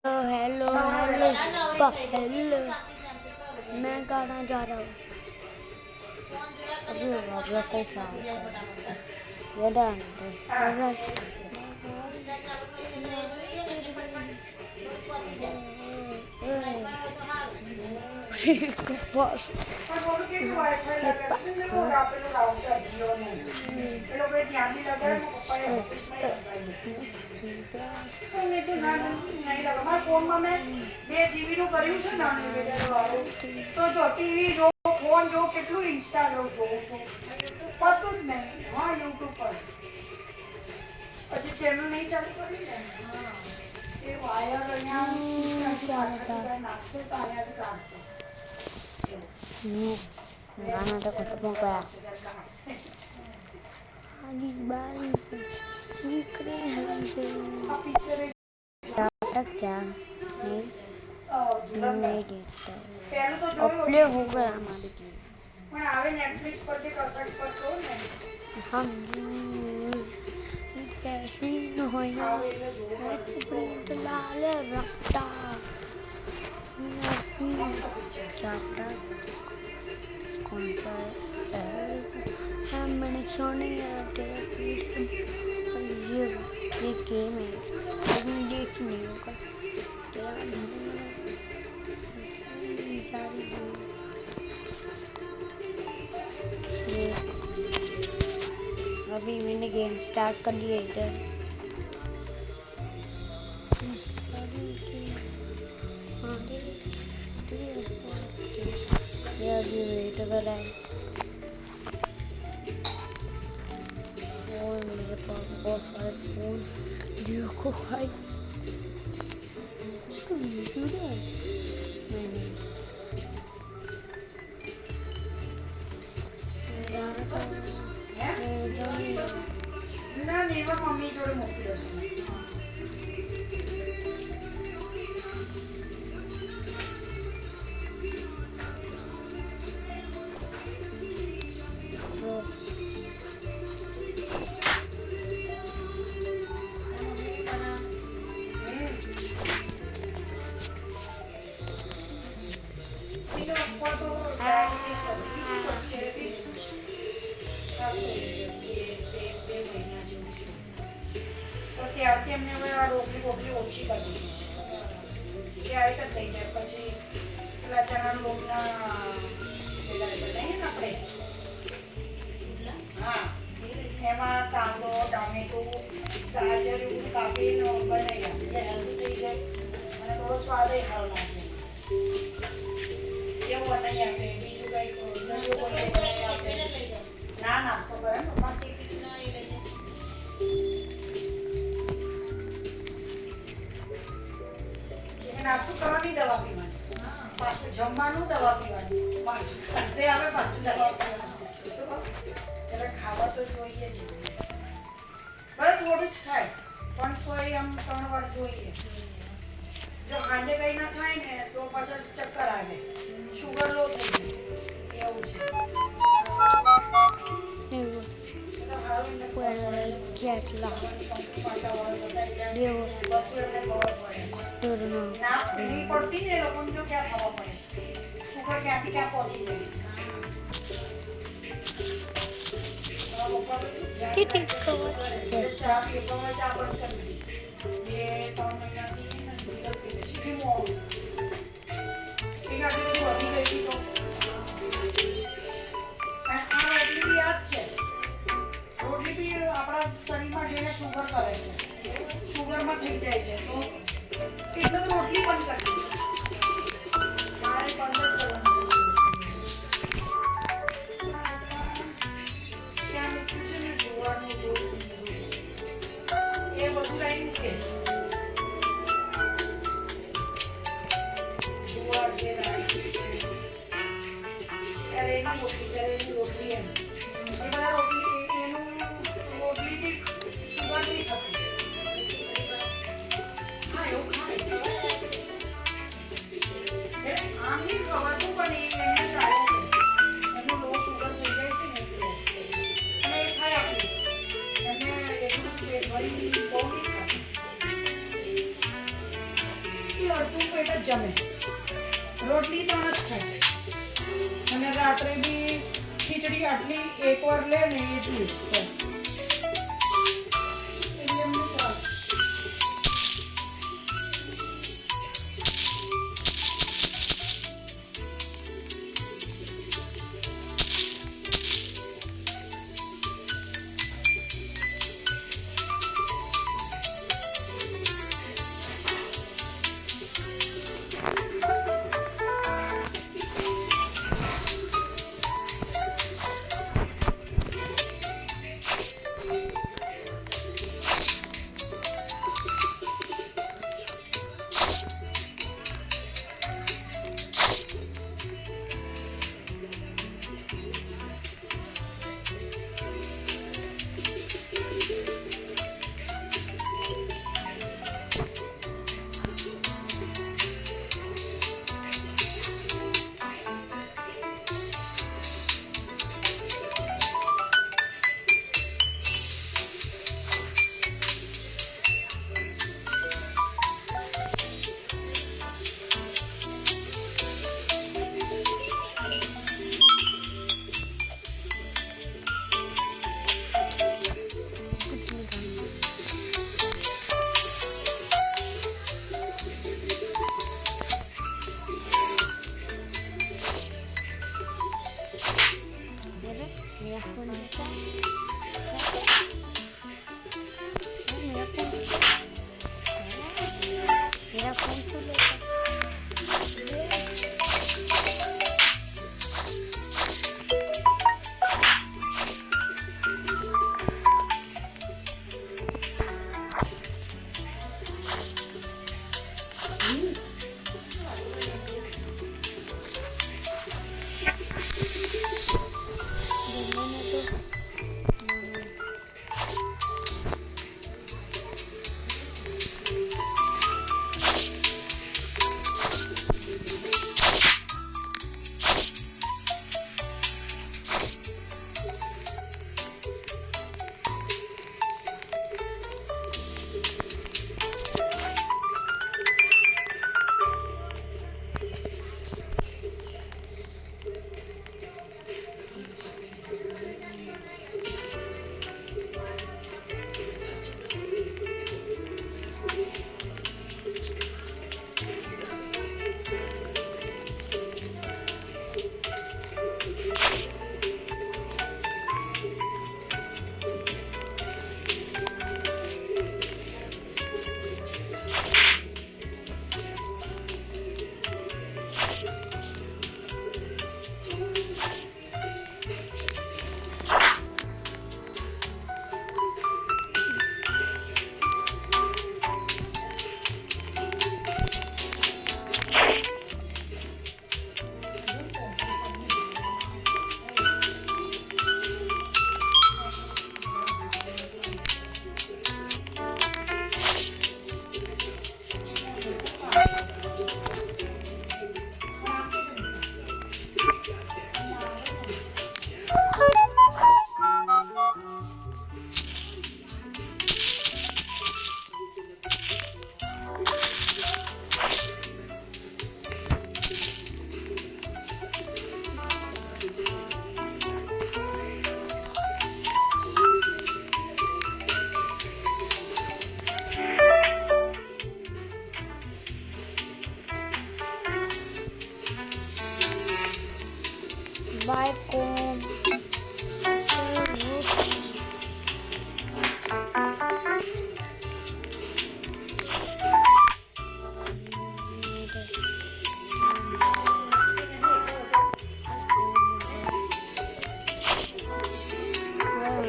Hello hello मैं गाना जा रहा हूँ अभी होगा कई साल ये डाल फोन में मैं 2 GB નું કર્યું છે ને અનલિમિટેડ વાળું તો જો ટીવી જો ફોન જો કેટલું ઇન્સ્ટાગ્રામ જોઉં છું પતું જ નહીં હા YouTube પર પછી ચેનલ નહીં ચાલુ કરી ને એ વાયર અહીંયા નાખશે તો અહીંયા કાઢશે गाना तो कुछ हो गया खाली बारी निकले हमसे तक क्या नहीं देखता प्ले हो गया हमारे की પણ આવે નેટફ્લિક્સ પર કે કસટ પર તો ને हम कैसे न होना ऐसे प्रिंट लाल रफ्ता चाटा कौन सा है मैंने सोने ये गेम है लेकिन देख नहीं होगा सारी अभी मैंने गेम स्टार्ट कर दिया इधर ये अभी वेट कर रहा है और मेरे पास बहुत सारे फोन देखो भाई मैंने ના નેવા મમ્મી જોડે મોકલી હશે ત્યારથી એમને હવે આ રોટલી ઓછી કરી દીધી છે ક્યારેક જ થઈ જાય પછી પેલા ચણાના લોટના પેલા બનાવીએ ને આપણે હા એમાં કાંદો ટામેટું ગાજર એવું કાપીને બનાવી આપીએ હેલ્ધી થઈ જાય અને થોડો સ્વાદ સારો લાગે એવું બનાવી આપે બીજું કંઈ ના નાસ્તો કરે નાસ્તો કરવાની દવા પીવાની પાછું જમવાનું દવા પીવાની પાછું ખાતે આવે પાછું દવા પીવાની એટલે ખાવા તો જોઈએ જ બરાબર થોડું જ ખાય પણ કોઈ આમ 3 વાર જોઈએ જો આજે કંઈ ના ખાય ને તો પાછળ ચક્કર આવે શુગર લો થઈ જાય એવું છે પડતી ને લોકો જો ક્યાં ખાવા પડે છે શુગર ક્યાંથી ક્યાં પહોંચી જઈશ ચા પીવા ચા બંધ કરી દીધી 2-3 મહિનાથી મોડું એક આટલી વધી ગઈ હતી તો અને આ રોટલી બી યાદ છે રોટલી બી આપણા શરીરમાં જઈને શુગર કરે છે શુગરમાં થઈ જાય છે તો એટલે રોટલી પણ કરવી મારે બંધ જ કરવાનું છે ત્યાં મૂક્યું છે ને જોવાનું એ બધું લઈ મૂકે જુવાર છે રાઈ છે ત્યારે એની રોટલી એમ એ બધા રોટલી એનું રોટલીથી શુગર નહીં થતી ભરતું પેટ જ જમે. રોટલી 3 જ ખાય અને રાત્રે બી ખીચડી આટલી એકવાર લે ને એટલી બસ. એટલે એમને ચાલે. मेरा फोन तो लेता बाय कौन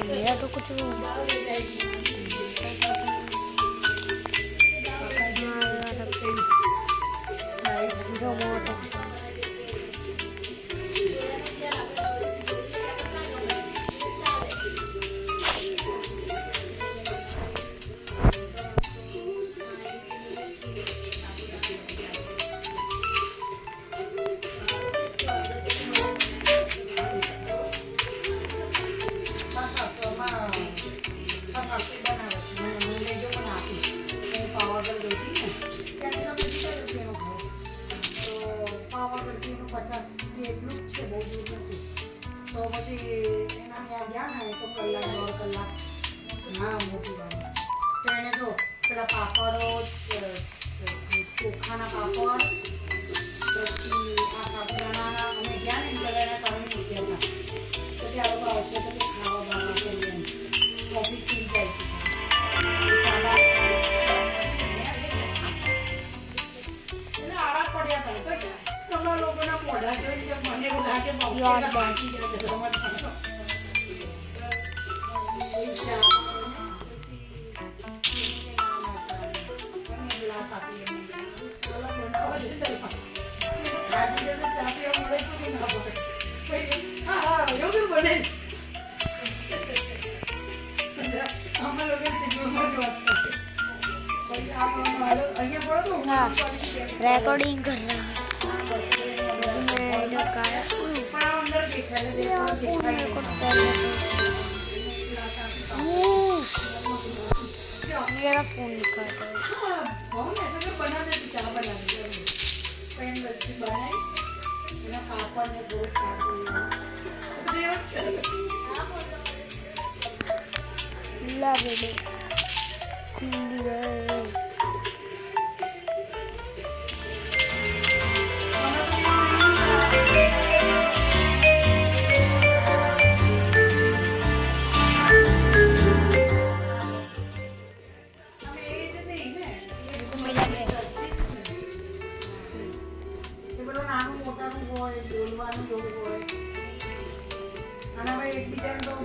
मेरा तो कुछ जो बहुत अच्छा પછી એના ત્યાં ગયા ને તો કલાક 1.5 કલાક હા મોટી વાત તો એને જો પેલા પાપડો ચોખાના પાપડ પછી આ સાબુદાણાના અમે ગયા ને પેલા એના ત્રણ મૂક્યા હતા તો કે આ લોકો આવશે તો કે ખાવા બાવા કરીએ એમ ઓફિસ થી જાય એટલે આડા પડ્યા હતા તો તમારા લોકોના મોઢા જોઈને મને એવું લાગે બાકી रेकॉर्डिंग कर रहा मेरा फोन दिखाता है बना देती चाय बना देती पेन बच्ची बनाई એના પાપડ ને થોડું ખાતું દેવચ કરે ला बेबे खुंडी गए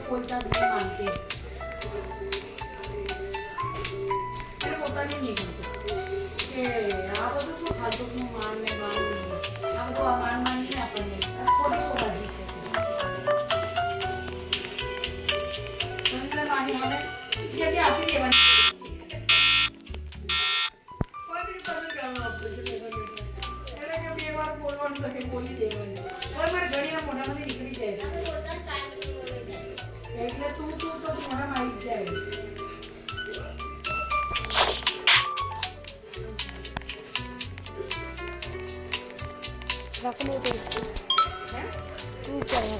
બોલતા જ નહીં માનતી એને પોતાને નહીં ગમતું કે આ બધું શું ખાધુંનું માન ને માન નહીં આ બધું આ માન નહીં આપણને ખોટી સોબાજી છે માની હવે જગ્યા આપી દેવાની પછી તમે કરવાનું આપશે એટલે કે બે વાર બોલવાનું તો કે બોલી દેવાનું હવે મારે ઘણી વાર મોઢામાંથી નીકળી જાય છે એટલે તું તો મોઢામાં આવી જ જાય रख लो तो तू क्या है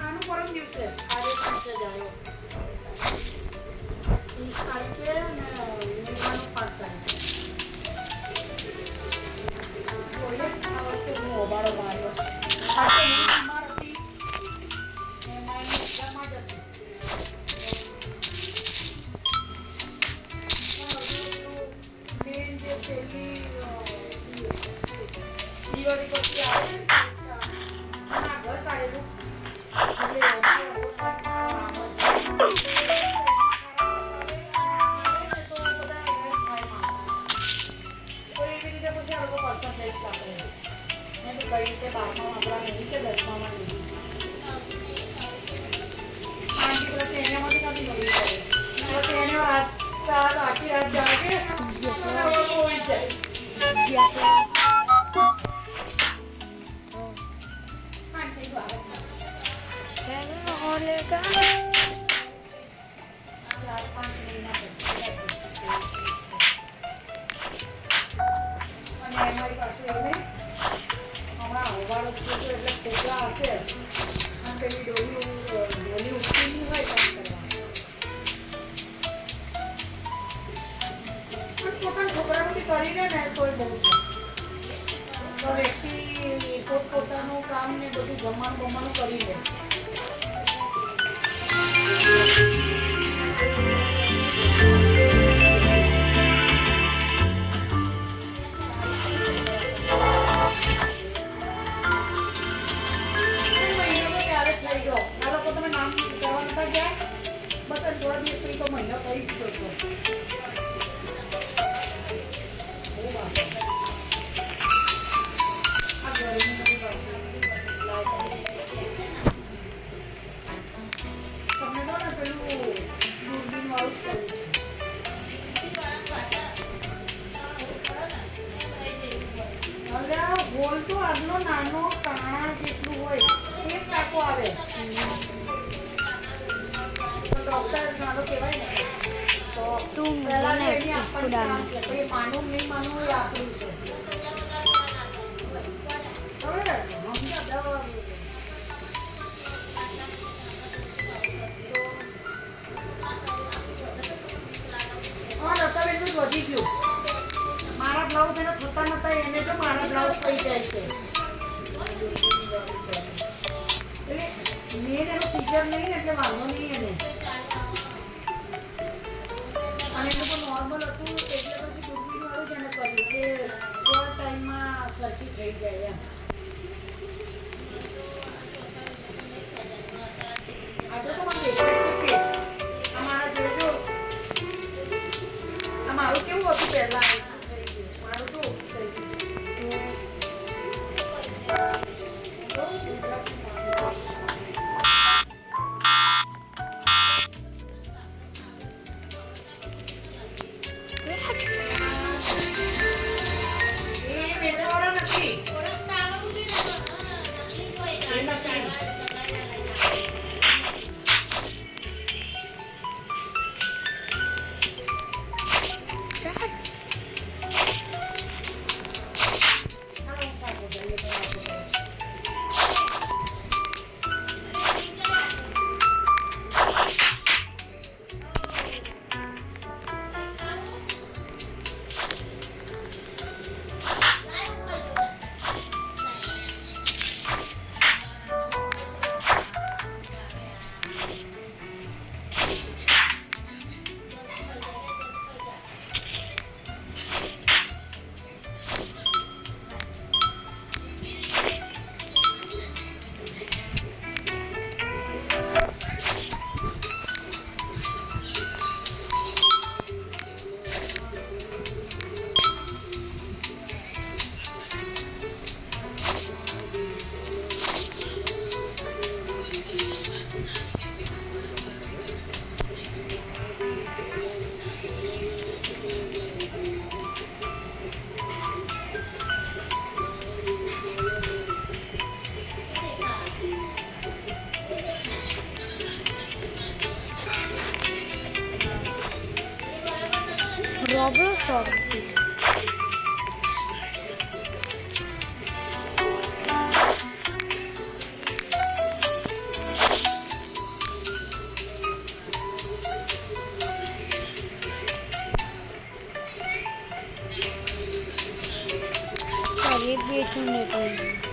આનું પરમ દિવસે આજે પાંચે જાય 30 તારીખે ને નિર્માણ 5 તારીખે જોઈએ આ વખતે હું ઓબાળો માર્યો છે આ તો હું બીમાર હતી એમાં એક્ઝામમાં જ હતી મેન જે પેલી દિવાળી પછી આવે ને ના ઘર કાઢેલું એટલે પર્સન્ટેજ કાપે મેં તો કઈ રીતે 12માં આપણા નહીં કે 10માં લીધી 5 કિલો એનામાંથી નથી મળી જાય એને રાત આખી રાત જાગે કોઈ જાય होलेगा 4-5 મહિના પછી અને અમારી પાસે એને હમણાં હોવાળો છે એટલે ખોટા હશે અને પેલી ડોલી ઉઠીની હોય કામ કરવા પણ પોતાના છોકરાનું બી કરીને ને તોય બહુ છે તો વ્યક્તિ પોતાનું કામ ને બધું જમવાનું કરી લે થોડા દિવસ પછી તો મહિનો થઈ જ ગયો આ ગરમી તમને તો ને પેલું દૂરબીન વાળું જ કર્યું હવે આ હોલ તો આટલો નાનો કાણા જેટલું હોય એક ટાંકો આવે ડોક્ટર નાનો કહેવાય ને તો તું પહેલા મને તો એની આપણને કામ ખુદાનું છે પછી માનવું નહીં માનવું એ આપણું છે બરાબર ને? સમજ્યા? દવા હા રતાબેન નું જ વધી ગયું મારા બ્લાઉઝ એને થતા નતા એને જો મારા બ્લાઉઝ થઈ જાય છે એટલે મેન એનો સીઝર નહીં ને એટલે વાંધો નહીં એને અને એ લોકો નોર્મલ હતું એટલે પછી દૂરબીન વાળું જ એને કર્યું કે થોડા ટાઈમમાં સરખી થઈ જાય એમ આજે તો મને દેખાય છે કે આ મારા જોજો આ મારું કેવું હતું પહેલા મારું તો ઓછું થઈ ગયું એ મેંદાવાળા નથી એ નથી Roblox or Sorry, wait a minute.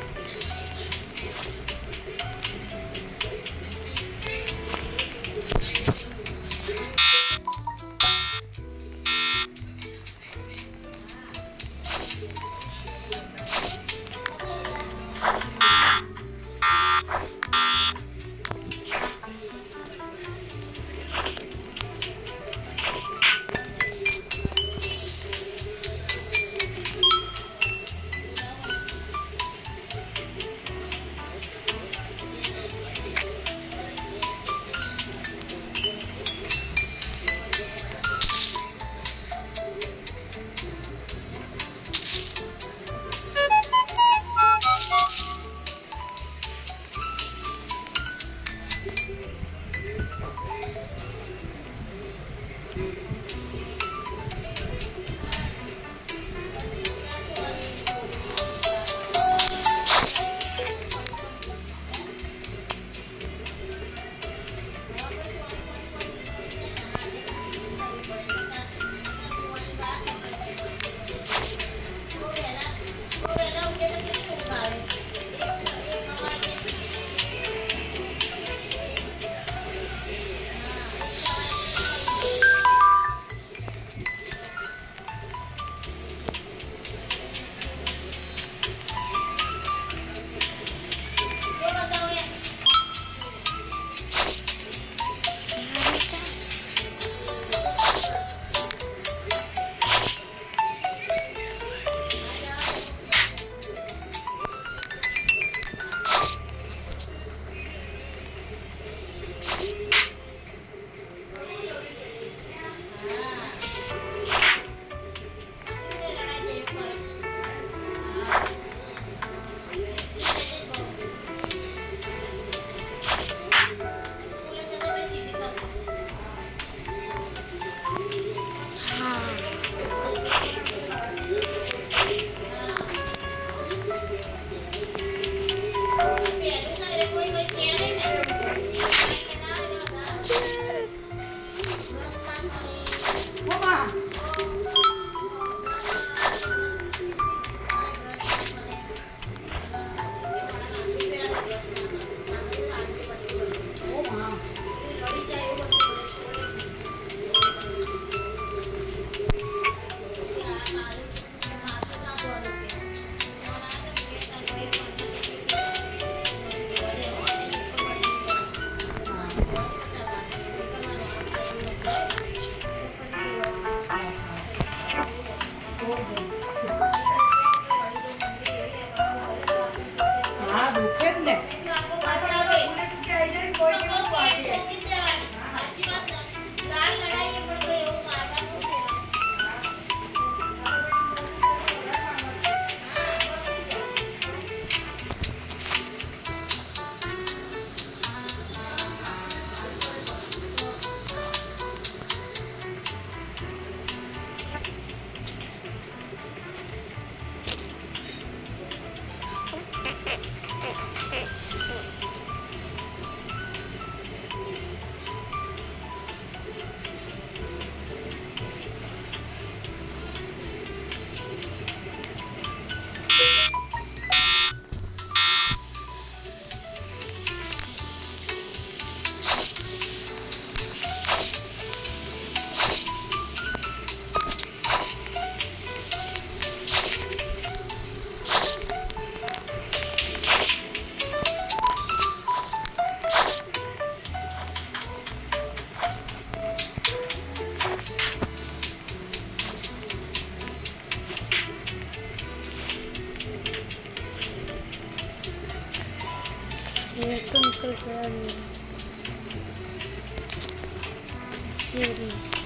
Parcel કરાવ્યું કેરી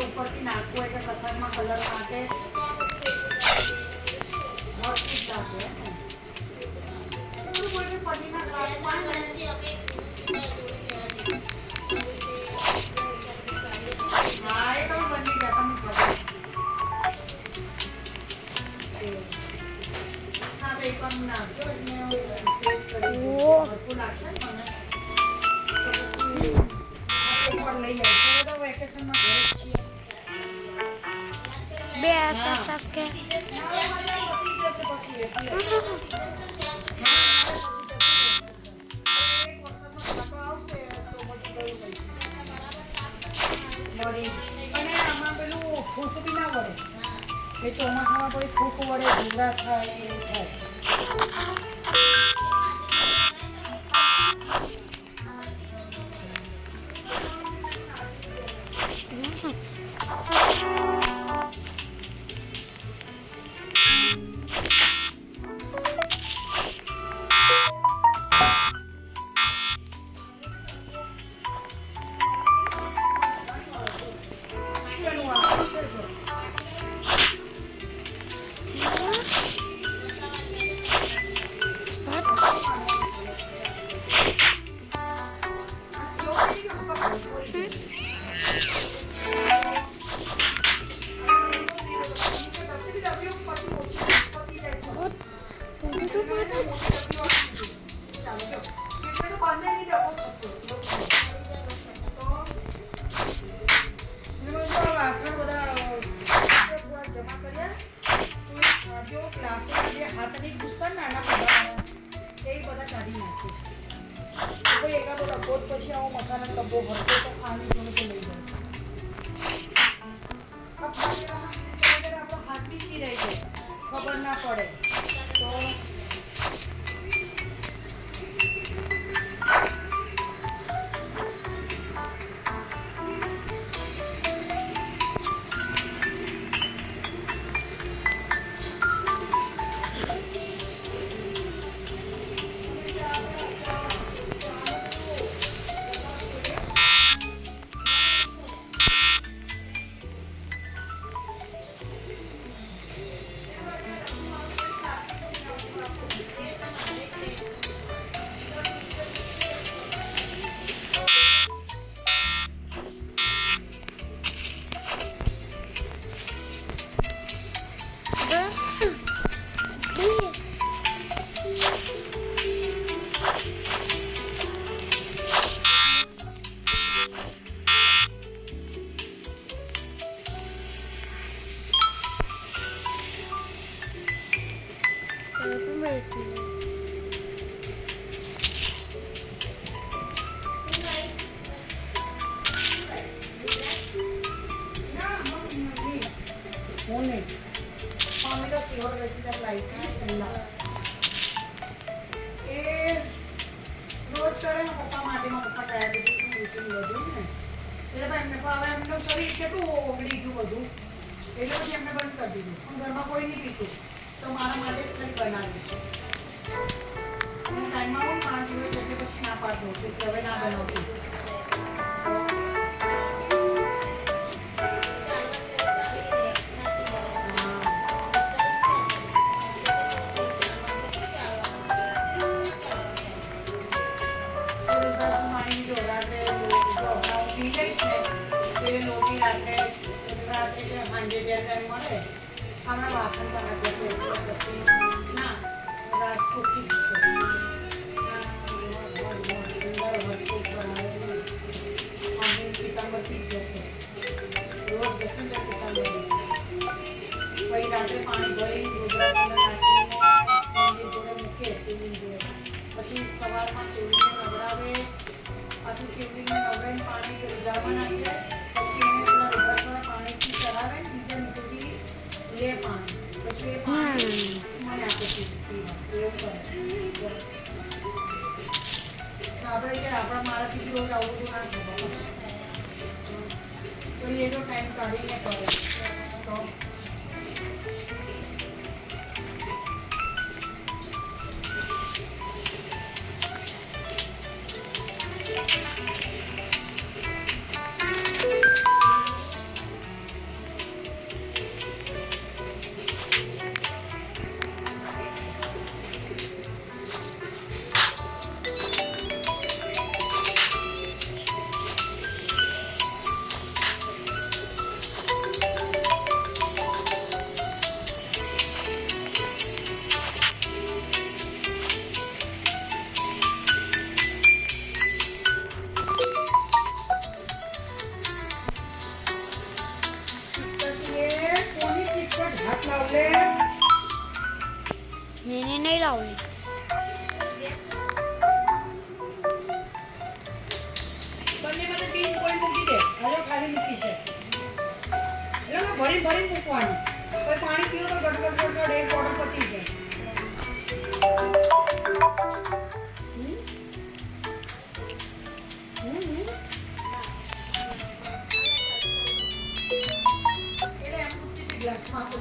ઉપરથી નાખવું એટલે કસરમાં કલર નાખે પનીરના શાકમાં હા એ તો બની ગયા તમને ખબર હા તો એક વાર નાખજો એટલે ટેસ્ટ કરી ભરપૂર લાગશે ને મને ઉપર લઈ આવી તો વેકેશનમાં ઘરે જ છીએ બે સાસ કે અને આમાં પેલું ફૂંક બી ના વળે એ ચોમાસામાં કોઈ ફૂંક વળે ભૂંગળા થાય એવું થાય પછી આવો મસાલા ડબ્બો ભરતો તો આની જોડે લઈ જઈશ આપણો હાથ બી ચીરાઈ જાય ખબર ના પડે તો વધુ ને એટલે ભાઈ એમને હવે એમનું શરીર કેટલું ઓગળી ગયું બધું એટલે પછી એમને બંધ કરી દીધું પણ ઘરમાં કોઈ નહીં પીતું તો મારા માટે જ કંઈ બનાવ્યું છે હું ટાઈમમાં આવું 5 દિવસ એટલે પછી ના પાડી દઉં છું કે હવે ના બનાવતી સાંજે જ્યારે ટાઈમ મળે હમણાં વાસણ કરવા જશે પછી ના રાત ચોખ્ખી જશે પિતાંબરથી જ જશે રોજ જશે ને પિતાંબરી પછી રાત્રે પાણી ભરીને રુદ્રાસન નાખીને જોડે મૂકે શિવલિંગ જોડે પછી સવારમાં શિવલિંગને નવડાવે પાછી શિવલિંગને નવડાવીને પાણી ઉજામાં નાખીએ પછી એને પેલા રુદ્રાસના પાણીથી ચડાવે ને નીચેથી લે પાણી પછી એ પાણી મને આપે છે એવું કરે આપણે કે આપણા મારાથી રોજ આવું બધું ના ખબર તો એ જો ટાઈમ કાઢીને કરે તો मैंने नहीं लावली બંને મને પીન કોઈ મૂકી દે હાલો ખાલી મૂકી છે એટલે ભરી ભરી મૂકવાનું કોઈ પાણી પીઓ તો ગટગટ ગટગટ એક બોટલ પતી જાય એટલે એમ મૂકી ગ્લાસમાં આપો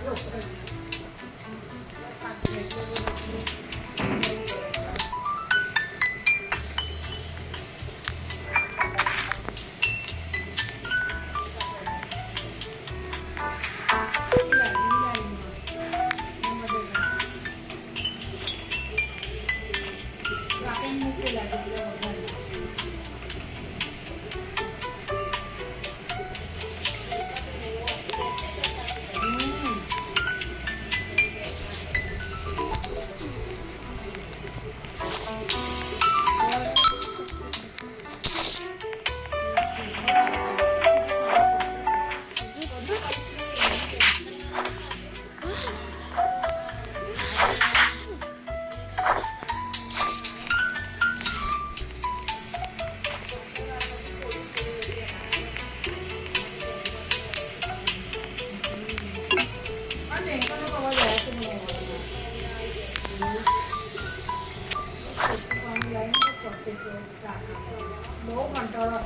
બહુ કંટાળો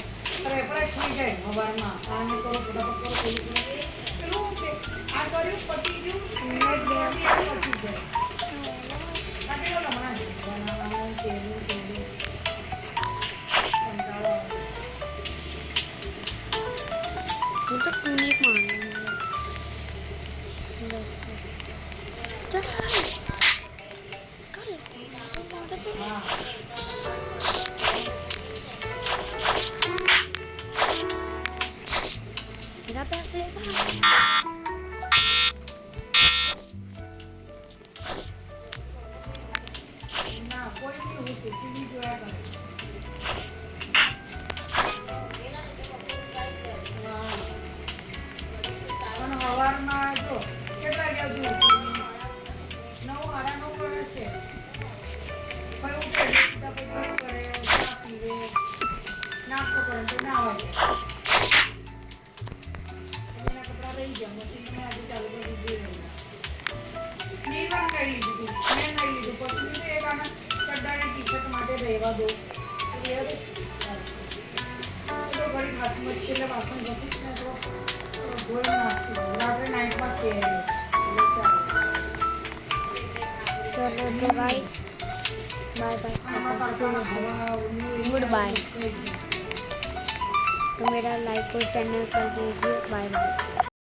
રેફરેશ થઈ જાય સવારમાં આને કરો ફટાફટ કરો પેલું આ કર્યું પતી ગયું પતી જાય કાઢેલો હમણાં જ બનાવવાનું તેલું કંટાળો હું તો ટૂનિક મારને હા मेरा पैसे ના કોઈ નહીં હોતું ટીવી જોયા કરે પણ સવારમાં જો કેટલા વાગ્યા સુધી 9:30 કરે છે ભાઈ ઉઠે સીધા પછી કરે ચા પીવે નાસ્તો કરે તો ના વાગે એના કપડાં રહી ગયા મશીનમાં આજે ચાલુ કરી દીધું નિર્માણ કરી લીધું મેં નહીં લીધું પછી એક આના ચડ્ડાની ટી શર્ટ માટે રહેવા દો ઘડી હાથમાં છે એટલે વાસણ ઘસીશ ને તો ધોઈ નાખશું રાત્રે નાઇટમાં પહેરે એટલે ચાલે चलो तो guys bye bye goodbye तो मेरा लाइक और चैनल कर दीजिए बाय बाय।